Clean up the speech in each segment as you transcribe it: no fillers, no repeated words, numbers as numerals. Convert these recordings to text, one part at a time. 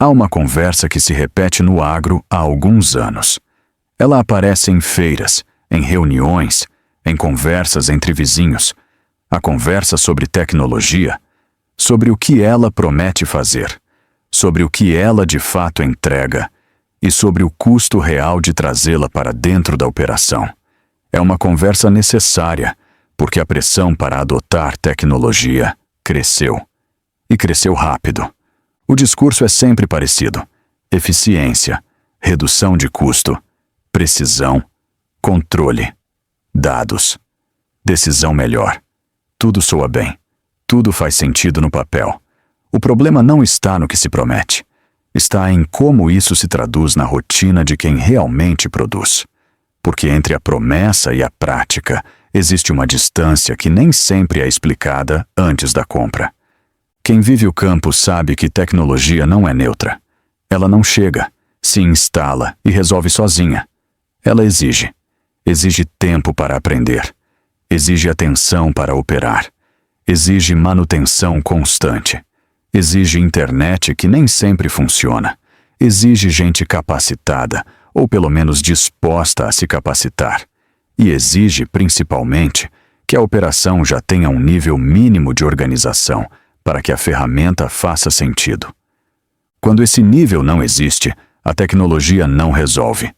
Há uma conversa que se repete no agro há alguns anos. Ela aparece em feiras, em reuniões, em conversas entre vizinhos. A conversa sobre tecnologia, sobre o que ela promete fazer, sobre o que ela de fato entrega e sobre o custo real de trazê-la para dentro da operação. É uma conversa necessária, porque a pressão para adotar tecnologia cresceu. E cresceu rápido. O discurso é sempre parecido: eficiência, redução de custo, precisão, controle, dados, decisão melhor. Tudo soa bem. Tudo faz sentido no papel. O problema não está no que se promete. Está em como isso se traduz na rotina de quem realmente produz. Porque entre a promessa e a prática existe uma distância que nem sempre é explicada antes da compra. Quem vive o campo sabe que tecnologia não é neutra. Ela não chega, se instala e resolve sozinha. Ela exige. Exige tempo para aprender. Exige atenção para operar. Exige manutenção constante. Exige internet que nem sempre funciona. Exige gente capacitada, ou pelo menos disposta a se capacitar. E exige, principalmente, que a operação já tenha um nível mínimo de organização para que a ferramenta faça sentido. Quando esse nível não existe, a tecnologia não resolve.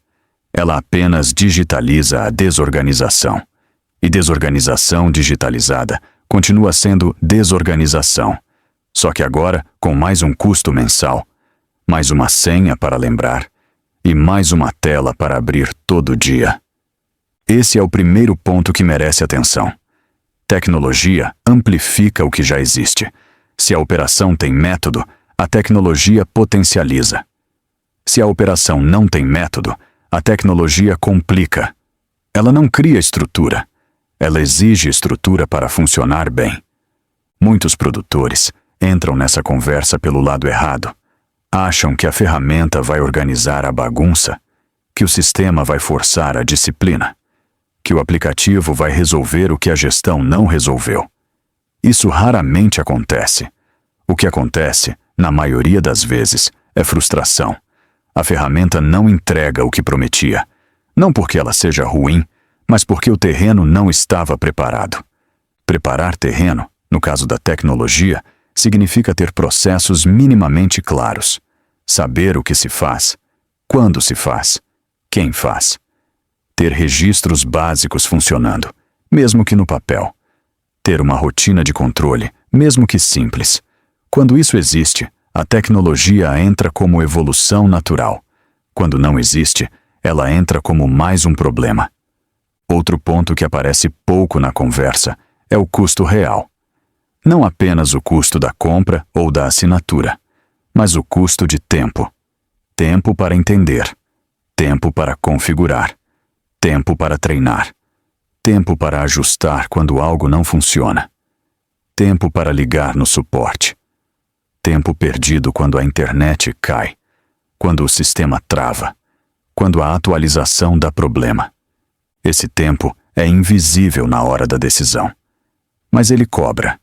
Ela apenas digitaliza a desorganização. E desorganização digitalizada continua sendo desorganização. Só que agora com mais um custo mensal, mais uma senha para lembrar e mais uma tela para abrir todo dia. Esse é o primeiro ponto que merece atenção. Tecnologia amplifica o que já existe. Se a operação tem método, a tecnologia potencializa. Se a operação não tem método, a tecnologia complica. Ela não cria estrutura. Ela exige estrutura para funcionar bem. Muitos produtores entram nessa conversa pelo lado errado. Acham que a ferramenta vai organizar a bagunça, que o sistema vai forçar a disciplina, que o aplicativo vai resolver o que a gestão não resolveu. Isso raramente acontece. O que acontece, na maioria das vezes, é frustração. A ferramenta não entrega o que prometia, não porque ela seja ruim, mas porque o terreno não estava preparado. Preparar terreno, no caso da tecnologia, significa ter processos minimamente claros, saber o que se faz, quando se faz, quem faz. Ter registros básicos funcionando, mesmo que no papel. Ter uma rotina de controle, mesmo que simples. Quando isso existe, a tecnologia entra como evolução natural. Quando não existe, ela entra como mais um problema. Outro ponto que aparece pouco na conversa é o custo real. Não apenas o custo da compra ou da assinatura, mas o custo de tempo. Tempo para entender. Tempo para configurar. Tempo para treinar. Tempo para ajustar quando algo não funciona. Tempo para ligar no suporte. Tempo perdido quando a internet cai. Quando o sistema trava. Quando a atualização dá problema. Esse tempo é invisível na hora da decisão. Mas ele cobra.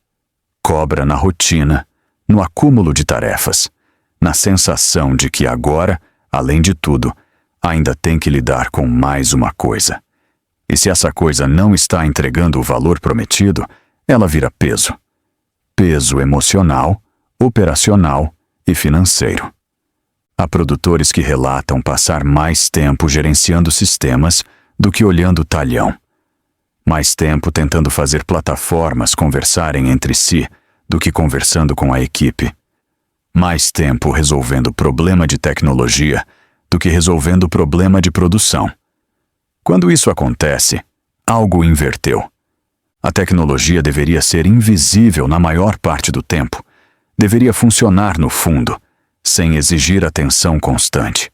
Cobra na rotina, no acúmulo de tarefas, na sensação de que agora, além de tudo, ainda tem que lidar com mais uma coisa. E se essa coisa não está entregando o valor prometido, ela vira peso. Peso emocional, operacional e financeiro. Há produtores que relatam passar mais tempo gerenciando sistemas do que olhando o talhão. Mais tempo tentando fazer plataformas conversarem entre si do que conversando com a equipe. Mais tempo resolvendo problema de tecnologia do que resolvendo problema de produção. Quando isso acontece, algo inverteu. A tecnologia deveria ser invisível na maior parte do tempo. Deveria funcionar no fundo, sem exigir atenção constante.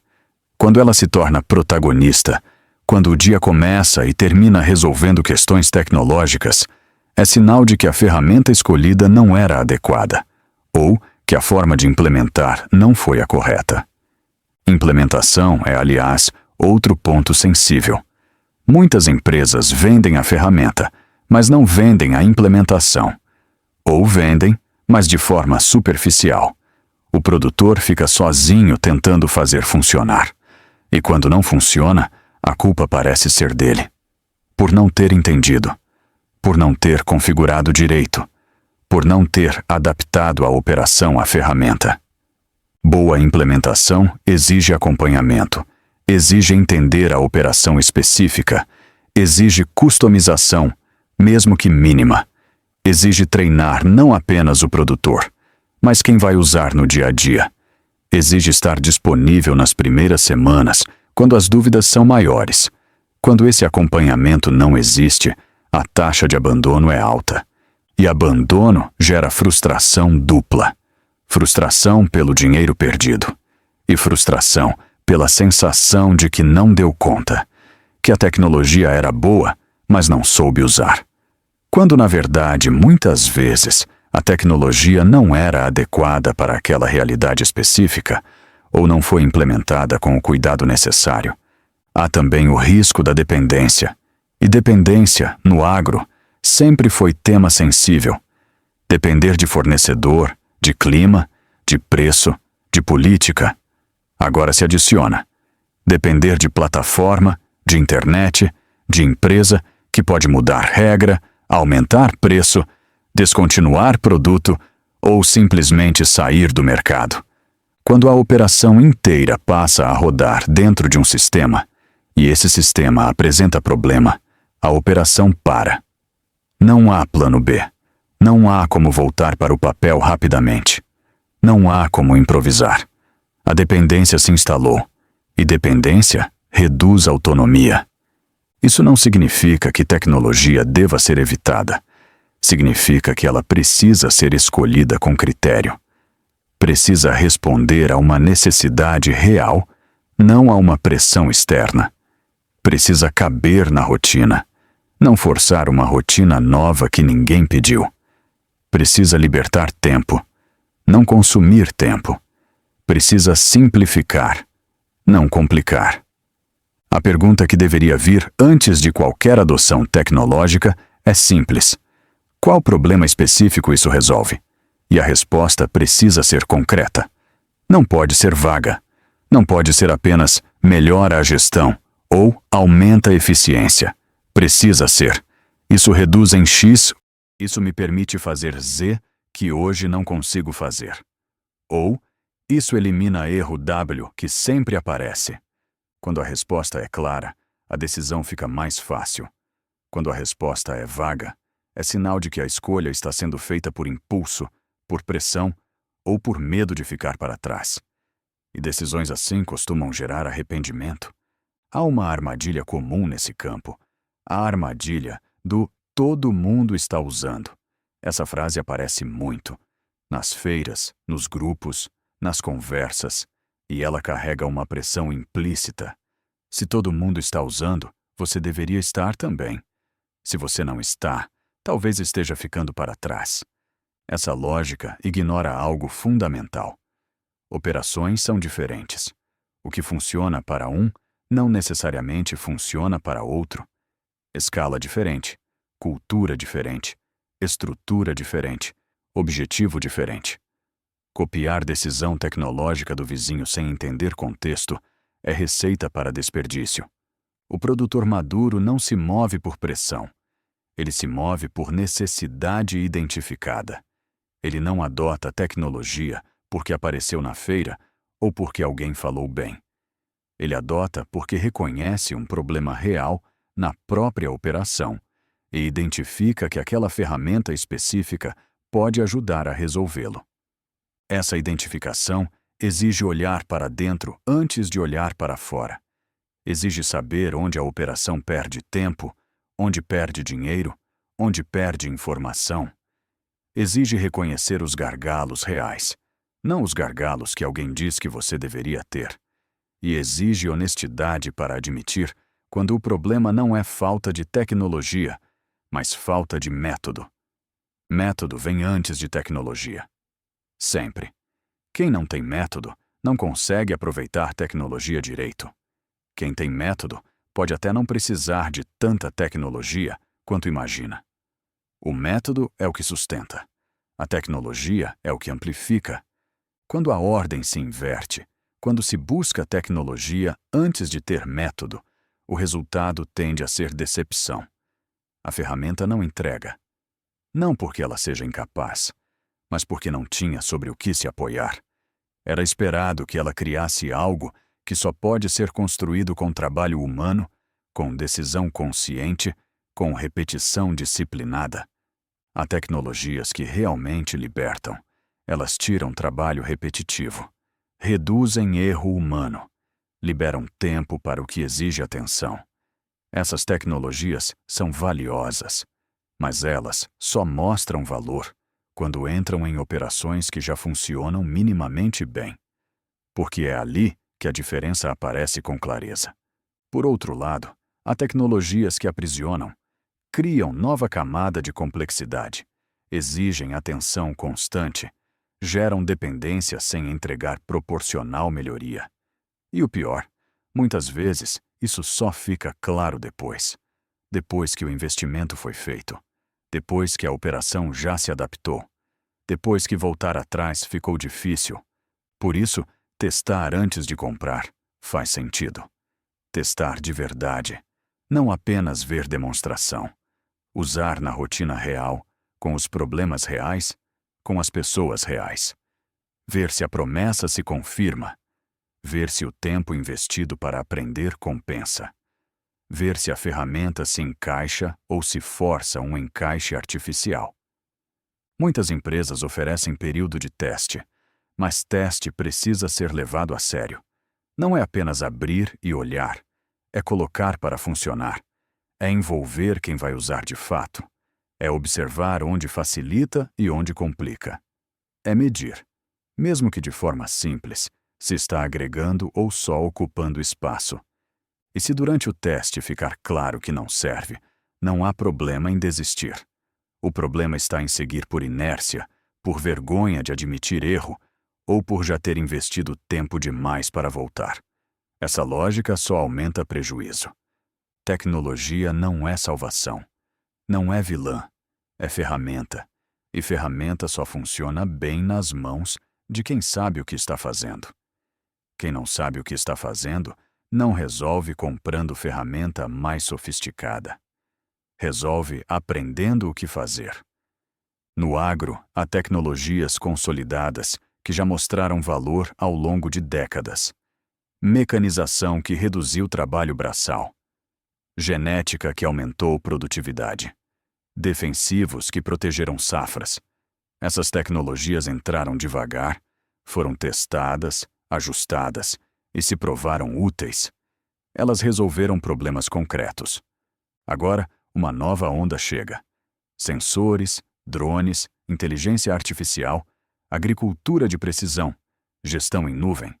Quando ela se torna protagonista, quando o dia começa e termina resolvendo questões tecnológicas, é sinal de que a ferramenta escolhida não era adequada, ou que a forma de implementar não foi a correta. Implementação é, aliás, outro ponto sensível. Muitas empresas vendem a ferramenta, mas não vendem a implementação. Ou vendem, mas de forma superficial. O produtor fica sozinho tentando fazer funcionar. E quando não funciona, a culpa parece ser dele. Por não ter entendido. Por não ter configurado direito. Por não ter adaptado a operação à ferramenta. Boa implementação exige acompanhamento, exige entender a operação específica, exige customização, mesmo que mínima. Exige treinar não apenas o produtor, mas quem vai usar no dia a dia. Exige estar disponível nas primeiras semanas, quando as dúvidas são maiores. Quando esse acompanhamento não existe, a taxa de abandono é alta. E abandono gera frustração dupla. Frustração pelo dinheiro perdido. E frustração pela sensação de que não deu conta. Que a tecnologia era boa, mas não soube usar. Quando, na verdade, muitas vezes, a tecnologia não era adequada para aquela realidade específica ou não foi implementada com o cuidado necessário. Há também o risco da dependência. E dependência, no agro, sempre foi tema sensível. Depender de fornecedor, de clima, de preço, de política. Agora se adiciona. Depender de plataforma, de internet, de empresa que pode mudar regra, aumentar preço, descontinuar produto ou simplesmente sair do mercado. Quando a operação inteira passa a rodar dentro de um sistema e esse sistema apresenta problema, a operação para. Não há plano B. Não há como voltar para o papel rapidamente. Não há como improvisar. A dependência se instalou. E dependência reduz a autonomia. Isso não significa que tecnologia deva ser evitada. Significa que ela precisa ser escolhida com critério. Precisa responder a uma necessidade real, não a uma pressão externa. Precisa caber na rotina, não forçar uma rotina nova que ninguém pediu. Precisa libertar tempo, não consumir tempo. Precisa simplificar, não complicar. A pergunta que deveria vir antes de qualquer adoção tecnológica é simples. Qual problema específico isso resolve? E a resposta precisa ser concreta. Não pode ser vaga. Não pode ser apenas melhora a gestão ou aumenta a eficiência. Precisa ser. Isso reduz em X, isso me permite fazer Z que hoje não consigo fazer. Ou isso elimina erro W que sempre aparece. Quando a resposta é clara, a decisão fica mais fácil. Quando a resposta é vaga, é sinal de que a escolha está sendo feita por impulso, por pressão ou por medo de ficar para trás. E decisões assim costumam gerar arrependimento. Há uma armadilha comum nesse campo. A armadilha do todo mundo está usando. Essa frase aparece muito. Nas feiras, nos grupos, nas conversas. E ela carrega uma pressão implícita. Se todo mundo está usando, você deveria estar também. Se você não está, talvez esteja ficando para trás. Essa lógica ignora algo fundamental. Operações são diferentes. O que funciona para um não necessariamente funciona para outro. Escala diferente, cultura diferente, estrutura diferente, objetivo diferente. Copiar decisão tecnológica do vizinho sem entender contexto é receita para desperdício. O produtor maduro não se move por pressão. Ele se move por necessidade identificada. Ele não adota tecnologia porque apareceu na feira ou porque alguém falou bem. Ele adota porque reconhece um problema real na própria operação e identifica que aquela ferramenta específica pode ajudar a resolvê-lo. Essa identificação exige olhar para dentro antes de olhar para fora. Exige saber onde a operação perde tempo, onde perde dinheiro, onde perde informação. Exige reconhecer os gargalos reais, não os gargalos que alguém diz que você deveria ter. E exige honestidade para admitir quando o problema não é falta de tecnologia, mas falta de método. Método vem antes de tecnologia. Sempre. Quem não tem método não consegue aproveitar tecnologia direito. Quem tem método pode até não precisar de tanta tecnologia quanto imagina. O método é o que sustenta. A tecnologia é o que amplifica. Quando a ordem se inverte, quando se busca tecnologia antes de ter método, o resultado tende a ser decepção. A ferramenta não entrega. Não porque ela seja incapaz, mas porque não tinha sobre o que se apoiar. Era esperado que ela criasse algo que só pode ser construído com trabalho humano, com decisão consciente, com repetição disciplinada. Há tecnologias que realmente libertam. Elas tiram trabalho repetitivo, reduzem erro humano, liberam tempo para o que exige atenção. Essas tecnologias são valiosas, mas elas só mostram valor quando entram em operações que já funcionam minimamente bem, porque é ali que a diferença aparece com clareza. Por outro lado, há tecnologias que aprisionam, criam nova camada de complexidade, exigem atenção constante, geram dependência sem entregar proporcional melhoria. E o pior, muitas vezes isso só fica claro depois que o investimento foi feito, depois que a operação já se adaptou, depois que voltar atrás ficou difícil. Por isso, testar antes de comprar faz sentido. Testar de verdade, não apenas ver demonstração. Usar na rotina real, com os problemas reais, com as pessoas reais. Ver se a promessa se confirma. Ver se o tempo investido para aprender compensa. Ver se a ferramenta se encaixa ou se força um encaixe artificial. Muitas empresas oferecem período de teste, mas teste precisa ser levado a sério. Não é apenas abrir e olhar, é colocar para funcionar, é envolver quem vai usar de fato, é observar onde facilita e onde complica. É medir, mesmo que de forma simples, se está agregando ou só ocupando espaço. E se durante o teste ficar claro que não serve, não há problema em desistir. O problema está em seguir por inércia, por vergonha de admitir erro, ou por já ter investido tempo demais para voltar. Essa lógica só aumenta prejuízo. Tecnologia não é salvação. Não é vilã. É ferramenta. E ferramenta só funciona bem nas mãos de quem sabe o que está fazendo. Quem não sabe o que está fazendo, não resolve comprando ferramenta mais sofisticada. Resolve aprendendo o que fazer. No agro, há tecnologias consolidadas que já mostraram valor ao longo de décadas. Mecanização que reduziu o trabalho braçal. Genética que aumentou produtividade. Defensivos que protegeram safras. Essas tecnologias entraram devagar, foram testadas, ajustadas e se provaram úteis. Elas resolveram problemas concretos. Agora, uma nova onda chega. Sensores, drones, inteligência artificial, agricultura de precisão, gestão em nuvem.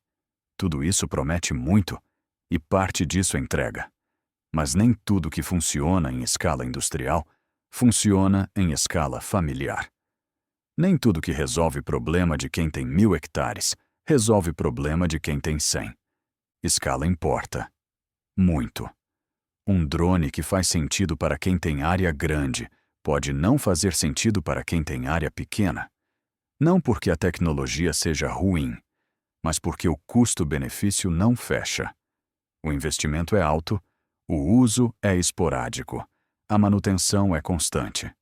Tudo isso promete muito e parte disso entrega. Mas nem tudo que funciona em escala industrial funciona em escala familiar. Nem tudo que resolve problema de quem tem 1000 hectares resolve problema de quem tem 100. Escala importa. Muito. Um drone que faz sentido para quem tem área grande pode não fazer sentido para quem tem área pequena. Não porque a tecnologia seja ruim, mas porque o custo-benefício não fecha. O investimento é alto, o uso é esporádico, a manutenção é constante.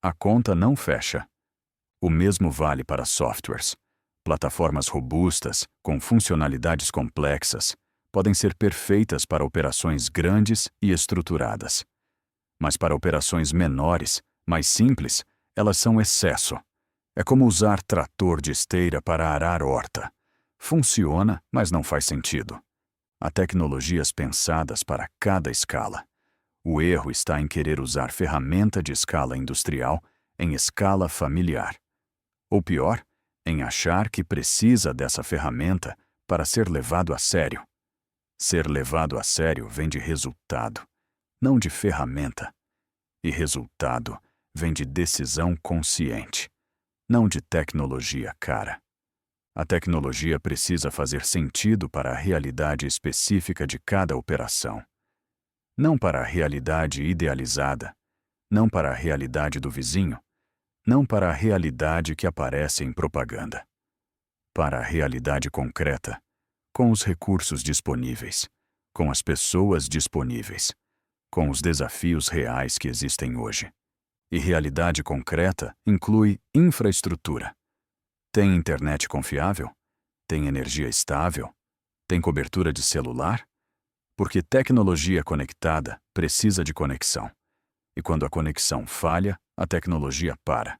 A conta não fecha. O mesmo vale para softwares. Plataformas robustas, com funcionalidades complexas, podem ser perfeitas para operações grandes e estruturadas. Mas para operações menores, mais simples, elas são excesso. É como usar trator de esteira para arar horta. Funciona, mas não faz sentido. Há tecnologias pensadas para cada escala. O erro está em querer usar ferramenta de escala industrial em escala familiar. Ou pior, em achar que precisa dessa ferramenta para ser levado a sério. Ser levado a sério vem de resultado, não de ferramenta. E resultado vem de decisão consciente, não de tecnologia cara. A tecnologia precisa fazer sentido para a realidade específica de cada operação. Não para a realidade idealizada, não para a realidade do vizinho, não para a realidade que aparece em propaganda. para a realidade concreta, com os recursos disponíveis, com as pessoas disponíveis, com os desafios reais que existem hoje. E realidade concreta inclui infraestrutura. Tem internet confiável? Tem energia estável? Tem cobertura de celular? Porque tecnologia conectada precisa de conexão. E quando a conexão falha, a tecnologia para.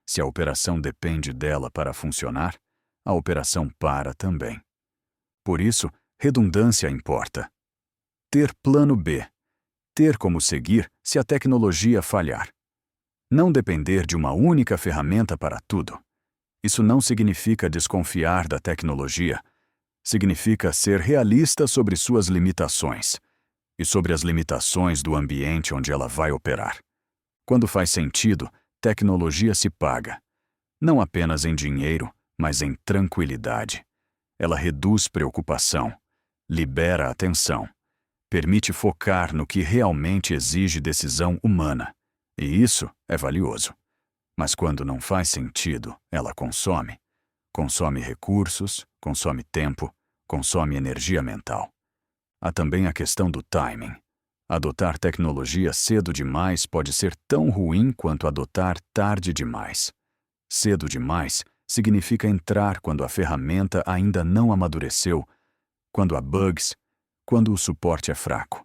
Se a operação depende dela para funcionar, a operação para também. Por isso, redundância importa. Ter plano B. Ter como seguir se a tecnologia falhar. Não depender de uma única ferramenta para tudo. Isso não significa desconfiar da tecnologia. Significa ser realista sobre suas limitações e sobre as limitações do ambiente onde ela vai operar. Quando faz sentido, tecnologia se paga. Não apenas em dinheiro, mas em tranquilidade. Ela reduz preocupação, libera atenção, permite focar no que realmente exige decisão humana. E isso é valioso. Mas quando não faz sentido, ela consome. Consome recursos, consome tempo, consome energia mental. Há também a questão do timing. Adotar tecnologia cedo demais pode ser tão ruim quanto adotar tarde demais. Cedo demais significa entrar quando a ferramenta ainda não amadureceu, quando há bugs, quando o suporte é fraco,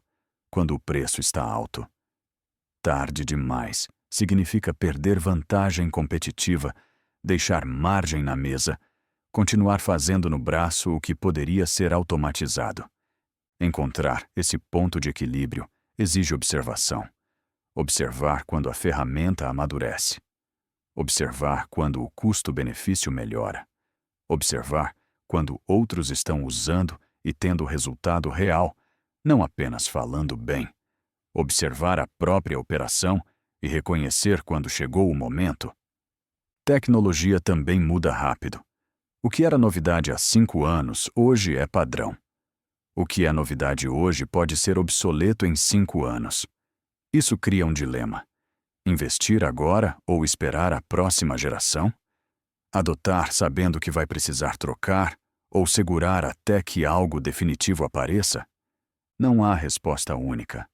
quando o preço está alto. Tarde demais significa perder vantagem competitiva, deixar margem na mesa, continuar fazendo no braço o que poderia ser automatizado. Encontrar esse ponto de equilíbrio exige observação. Observar quando a ferramenta amadurece. Observar quando o custo-benefício melhora. Observar quando outros estão usando e tendo resultado real, não apenas falando bem. Observar a própria operação e reconhecer quando chegou o momento. Tecnologia também muda rápido. O que era novidade há 5 anos, hoje é padrão. O que é novidade hoje pode ser obsoleto em 5 anos. Isso cria um dilema. Investir agora ou esperar a próxima geração? Adotar sabendo que vai precisar trocar ou segurar até que algo definitivo apareça? Não há resposta única,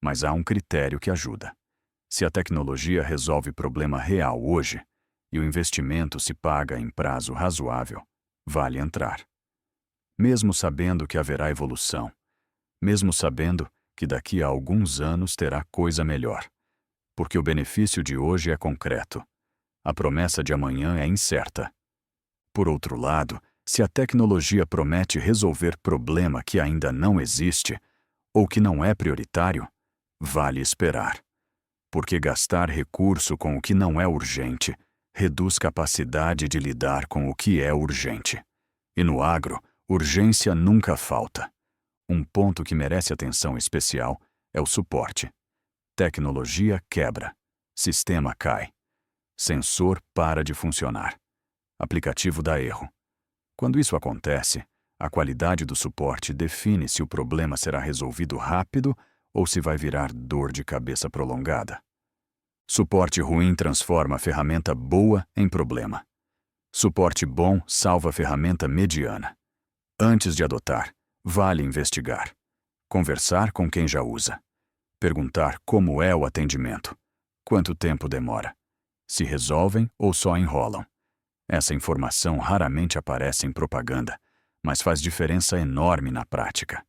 mas há um critério que ajuda. Se a tecnologia resolve problema real hoje e o investimento se paga em prazo razoável, vale entrar. Mesmo sabendo que haverá evolução, mesmo sabendo que daqui a alguns anos terá coisa melhor, porque o benefício de hoje é concreto, a promessa de amanhã é incerta. Por outro lado, se a tecnologia promete resolver problema que ainda não existe ou que não é prioritário, vale esperar. Porque gastar recurso com o que não é urgente reduz capacidade de lidar com o que é urgente. E no agro, urgência nunca falta. Um ponto que merece atenção especial é o suporte. Tecnologia quebra. Sistema cai. Sensor para de funcionar. Aplicativo dá erro. Quando isso acontece, a qualidade do suporte define se o problema será resolvido rápido ou se vai virar dor de cabeça prolongada. Suporte ruim transforma a ferramenta boa em problema. Suporte bom salva a ferramenta mediana. Antes de adotar, vale investigar. Conversar com quem já usa. Perguntar como é o atendimento. Quanto tempo demora. Se resolvem ou só enrolam. Essa informação raramente aparece em propaganda, mas faz diferença enorme na prática.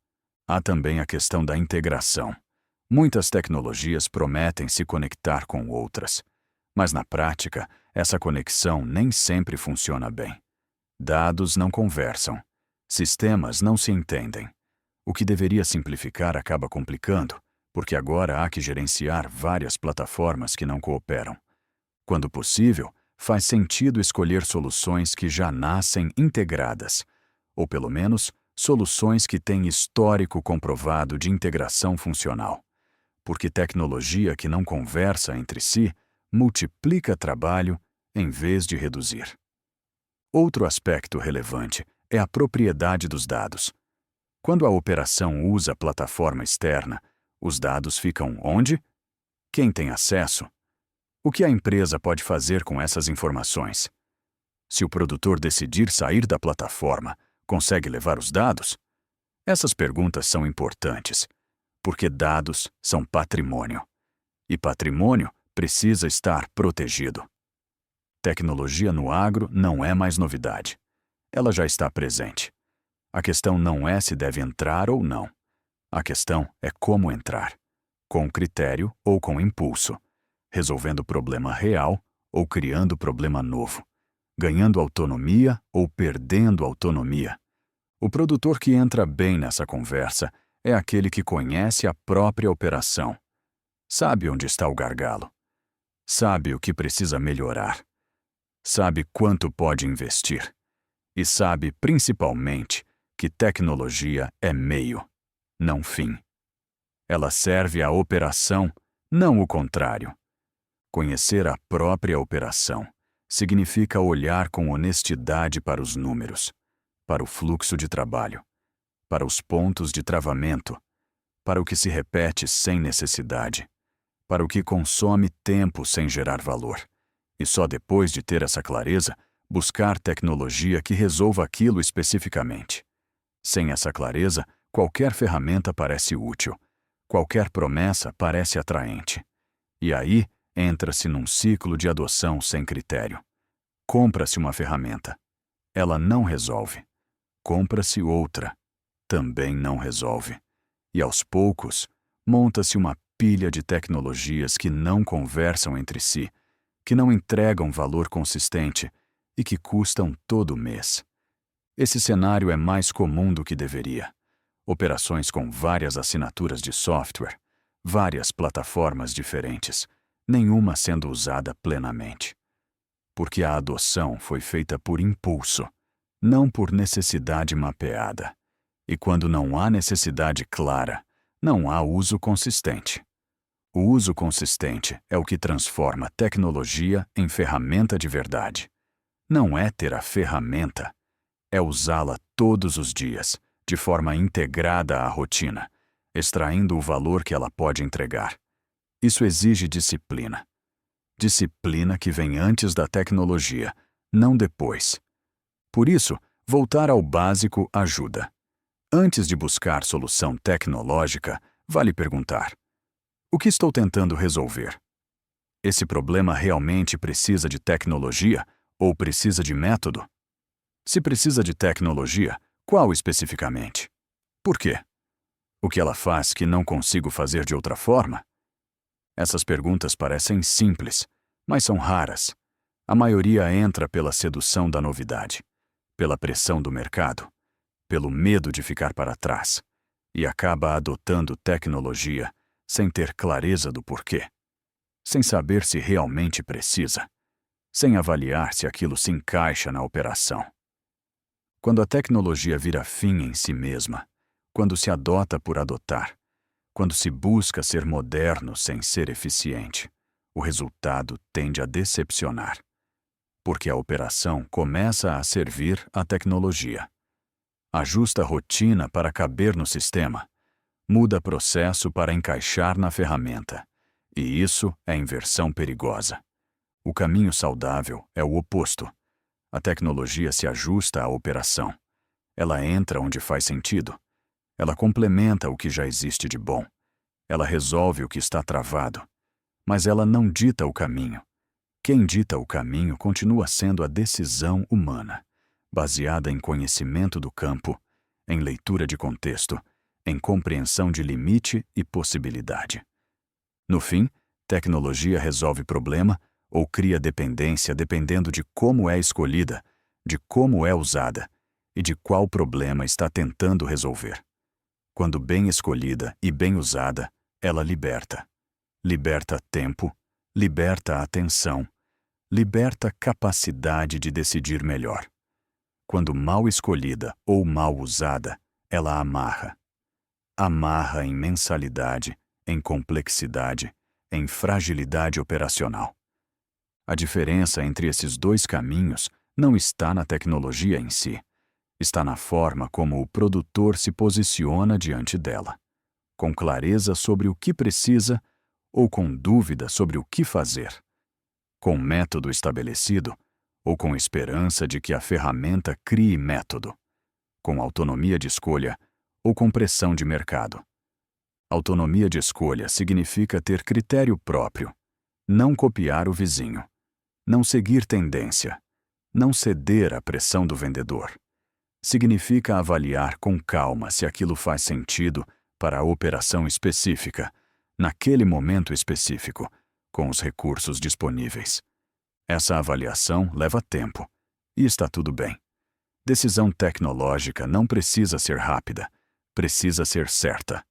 Há também a questão da integração. Muitas tecnologias prometem se conectar com outras, mas na prática, essa conexão nem sempre funciona bem. Dados não conversam. Sistemas não se entendem. O que deveria simplificar acaba complicando, porque agora há que gerenciar várias plataformas que não cooperam. Quando possível, faz sentido escolher soluções que já nascem integradas, ou pelo menos soluções que têm histórico comprovado de integração funcional. Porque tecnologia que não conversa entre si multiplica trabalho em vez de reduzir. Outro aspecto relevante é a propriedade dos dados. Quando a operação usa plataforma externa, os dados ficam onde? Quem tem acesso? O que a empresa pode fazer com essas informações? Se o produtor decidir sair da plataforma, consegue levar os dados? Essas perguntas são importantes, porque dados são patrimônio. E patrimônio precisa estar protegido. Tecnologia no agro não é mais novidade. Ela já está presente. A questão não é se deve entrar ou não. A questão é como entrar. Com critério ou com impulso. Resolvendo problema real ou criando problema novo. Ganhando autonomia ou perdendo autonomia. O produtor que entra bem nessa conversa é aquele que conhece a própria operação. Sabe onde está o gargalo. Sabe o que precisa melhorar. Sabe quanto pode investir. E sabe, principalmente, que tecnologia é meio, não fim. Ela serve à operação, não o contrário. Conhecer a própria operação significa olhar com honestidade para os números, para o fluxo de trabalho, para os pontos de travamento, para o que se repete sem necessidade, para o que consome tempo sem gerar valor. E só depois de ter essa clareza, buscar tecnologia que resolva aquilo especificamente. Sem essa clareza, qualquer ferramenta parece útil, qualquer promessa parece atraente. E aí, entra-se num ciclo de adoção sem critério. Compra-se uma ferramenta. Ela não resolve. Compra-se outra. Também não resolve. E aos poucos, monta-se uma pilha de tecnologias que não conversam entre si, que não entregam valor consistente e que custam todo mês. Esse cenário é mais comum do que deveria. Operações com várias assinaturas de software, várias plataformas diferentes, nenhuma sendo usada plenamente. Porque a adoção foi feita por impulso, não por necessidade mapeada. E quando não há necessidade clara, não há uso consistente. O uso consistente é o que transforma tecnologia em ferramenta de verdade. Não é ter a ferramenta, é usá-la todos os dias, de forma integrada à rotina, extraindo o valor que ela pode entregar. Isso exige disciplina. Disciplina que vem antes da tecnologia, não depois. Por isso, voltar ao básico ajuda. Antes de buscar solução tecnológica, vale perguntar: o que estou tentando resolver? Esse problema realmente precisa de tecnologia ou precisa de método? Se precisa de tecnologia, qual especificamente? Por quê? O que ela faz que não consigo fazer de outra forma? Essas perguntas parecem simples, mas são raras. A maioria entra pela sedução da novidade, pela pressão do mercado, pelo medo de ficar para trás, e acaba adotando tecnologia sem ter clareza do porquê, sem saber se realmente precisa, sem avaliar se aquilo se encaixa na operação. Quando a tecnologia vira fim em si mesma, quando se adota por adotar, quando se busca ser moderno sem ser eficiente, o resultado tende a decepcionar, porque a operação começa a servir à tecnologia. Ajusta a rotina para caber no sistema, muda processo para encaixar na ferramenta. E isso é inversão perigosa. O caminho saudável é o oposto. A tecnologia se ajusta à operação. Ela entra onde faz sentido. Ela complementa o que já existe de bom. Ela resolve o que está travado. Mas ela não dita o caminho. Quem dita o caminho continua sendo a decisão humana, baseada em conhecimento do campo, em leitura de contexto, em compreensão de limite e possibilidade. No fim, tecnologia resolve problema ou cria dependência dependendo de como é escolhida, de como é usada e de qual problema está tentando resolver. Quando bem escolhida e bem usada, ela liberta. Liberta tempo, liberta atenção, liberta capacidade de decidir melhor. Quando mal escolhida ou mal usada, ela amarra. Amarra em mensalidade, em complexidade, em fragilidade operacional. A diferença entre esses dois caminhos não está na tecnologia em si, está na forma como o produtor se posiciona diante dela, com clareza sobre o que precisa ou com dúvida sobre o que fazer. Com método estabelecido ou com esperança de que a ferramenta crie método, com autonomia de escolha ou com pressão de mercado. Autonomia de escolha significa ter critério próprio, não copiar o vizinho, não seguir tendência, não ceder à pressão do vendedor. Significa avaliar com calma se aquilo faz sentido para a operação específica, naquele momento específico, com os recursos disponíveis. Essa avaliação leva tempo, e está tudo bem. Decisão tecnológica não precisa ser rápida, precisa ser certa.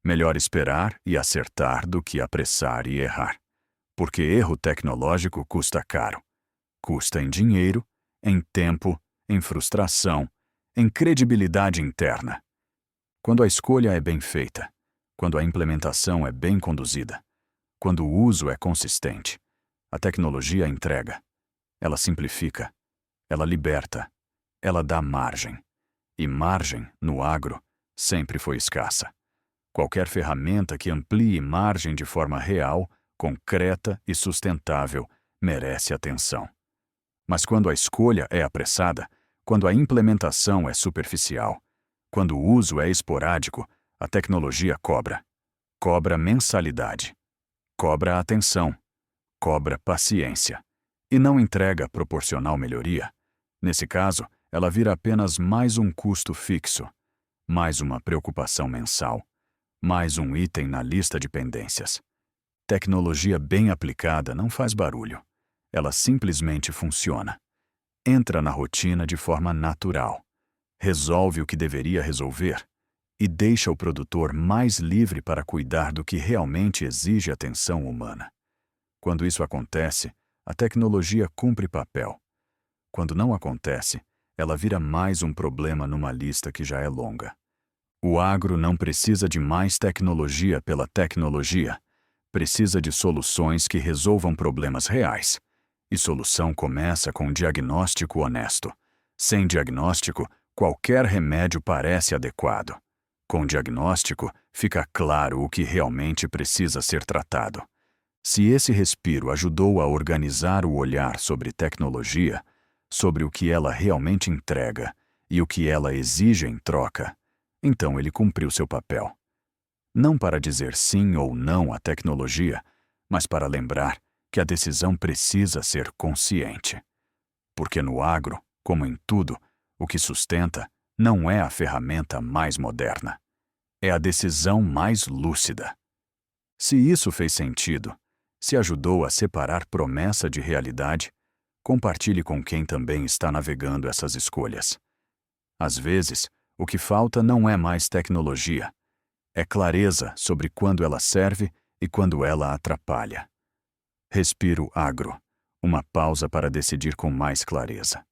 Melhor esperar e acertar do que apressar e errar. Porque erro tecnológico custa caro. Custa em dinheiro, em tempo, em frustração, em credibilidade interna. Quando a escolha é bem feita, quando a implementação é bem conduzida, quando o uso é consistente, a tecnologia entrega. Ela simplifica, ela liberta, ela dá margem. E margem, no agro, sempre foi escassa. Qualquer ferramenta que amplie margem de forma real, concreta e sustentável merece atenção. Mas quando a escolha é apressada, quando a implementação é superficial, quando o uso é esporádico, a tecnologia cobra. Cobra mensalidade. Cobra atenção. Cobra paciência. E não entrega proporcional melhoria. Nesse caso, ela vira apenas mais um custo fixo, mais uma preocupação mensal, mais um item na lista de pendências. Tecnologia bem aplicada não faz barulho. Ela simplesmente funciona. Entra na rotina de forma natural. Resolve o que deveria resolver e deixa o produtor mais livre para cuidar do que realmente exige atenção humana. Quando isso acontece, a tecnologia cumpre papel. Quando não acontece, ela vira mais um problema numa lista que já é longa. O agro não precisa de mais tecnologia pela tecnologia. Precisa de soluções que resolvam problemas reais. E solução começa com um diagnóstico honesto. Sem diagnóstico, qualquer remédio parece adequado. Com diagnóstico, fica claro o que realmente precisa ser tratado. Se esse respiro ajudou a organizar o olhar sobre tecnologia, sobre o que ela realmente entrega e o que ela exige em troca, então ele cumpriu seu papel. Não para dizer sim ou não à tecnologia, mas para lembrar que a decisão precisa ser consciente. Porque no agro, como em tudo, o que sustenta não é a ferramenta mais moderna. É a decisão mais lúcida. Se isso fez sentido, se ajudou a separar promessa de realidade, compartilhe com quem também está navegando essas escolhas. Às vezes, o que falta não é mais tecnologia. É clareza sobre quando ela serve e quando ela atrapalha. Respiro agro. Uma pausa para decidir com mais clareza.